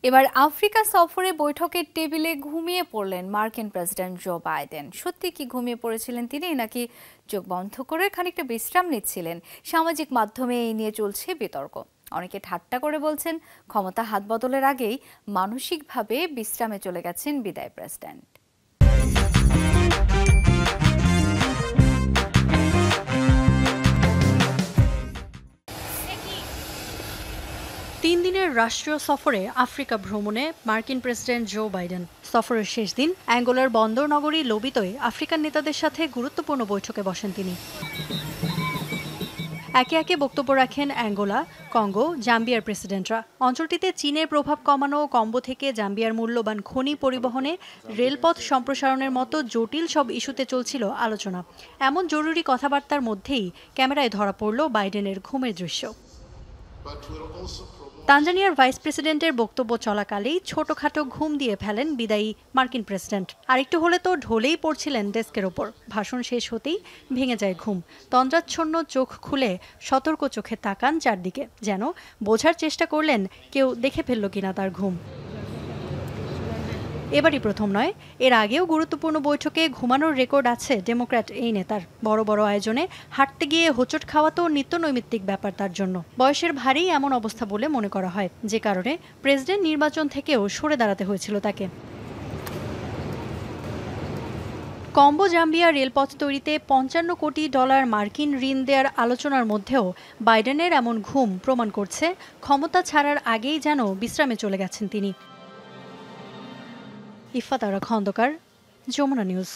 এবার আফ্রিকা সফরে বৈঠকের টেবিলে ঘুমিয়ে পড়লেন মার্কিন প্রেসিডেন্ট জো বাইডেন। সত্যি কি ঘুমিয়ে পড়েছিলেন তিনি, নাকি চোখ বন্ধ করে খানিকটা বিশ্রাম নিচ্ছিলেন? সামাজিক মাধ্যমে এই নিয়ে চলছে বিতর্ক। অনেকে ঠাট্টা করে বলছেন, ক্ষমতা হাত বদলের আগেই মানসিকভাবে বিশ্রামে চলে গেছেন বিদায় প্রেসিডেন্ট। 3 দিনের রাষ্ট্রীয় সফরে আফ্রিকা ভ্রমণে মার্কিন প্রেসিডেন্ট জো বাইডেন। সফরের শেষ দিন অ্যাঙ্গোলার বন্দর নগরী লোবিতোয় আফ্রিকান নেতাদের সাথে গুরুত্বপূর্ণ বৈঠকে বসেন তিনি। একে একে বক্তব্য রাখেন অ্যাঙ্গোলা, কঙ্গো, জাম্বিয়ার প্রেসিডেন্টরা। অঞ্চলটিতে চীনের প্রভাব কমানো, কম্বো থেকে জাম্বিয়ার মূল্যবান খনি পরিবহনে রেলপথ সম্প্রসারণের মতো জটিল সব ইস্যুতে চলছিল আলোচনা। এমন জরুরি কথাবার্তার মধ্যেই ক্যামেরায় ধরা পড়ল বাইডেনের ঘুমের দৃশ্য। তানজানিয়ার ভাইস প্রেসিডেন্টের বক্তব্য চলাকালেই ছোটখাটো ঘুম দিয়ে ফেলেন বিদায়ী মার্কিন প্রেসিডেন্ট। আরেকটু হলে তো ঢলেই পড়ছিলেন ডেস্কের ওপর। ভাষণ শেষ হতেই ভেঙে যায় ঘুম। তন্দ্রাচ্ছন্ন চোখ খুলে সতর্ক চোখে তাকান চারদিকে, যেন বোঝার চেষ্টা করলেন কেউ দেখে ফেলল কিনা তার ঘুম। এবারই প্রথম নয়, এর আগেও গুরুত্বপূর্ণ বৈঠকে ঘুমানোর রেকর্ড আছে ডেমোক্র্যাট এই নেতার। বড় বড় আয়োজনে হাঁটতে গিয়ে হোঁচট খাওয়া তো নিত্যনৈমিত্তিক ব্যাপার তার জন্য। বয়সের ভারেই এমন অবস্থা বলে মনে করা হয়, যে কারণে প্রেসিডেন্ট নির্বাচন থেকেও সরে দাঁড়াতে হয়েছিল তাকে। কম্বো জাম্বিয়া রেলপথ তৈরিতে $55 কোটি মার্কিন ঋণ দেওয়ার আলোচনার মধ্যেও বাইডেনের এমন ঘুম প্রমাণ করছে ক্ষমতা ছাড়ার আগেই যেন বিশ্রামে চলে গেছেন তিনি। ইফাত আরা খন্দকার, যমুনা নিউজ।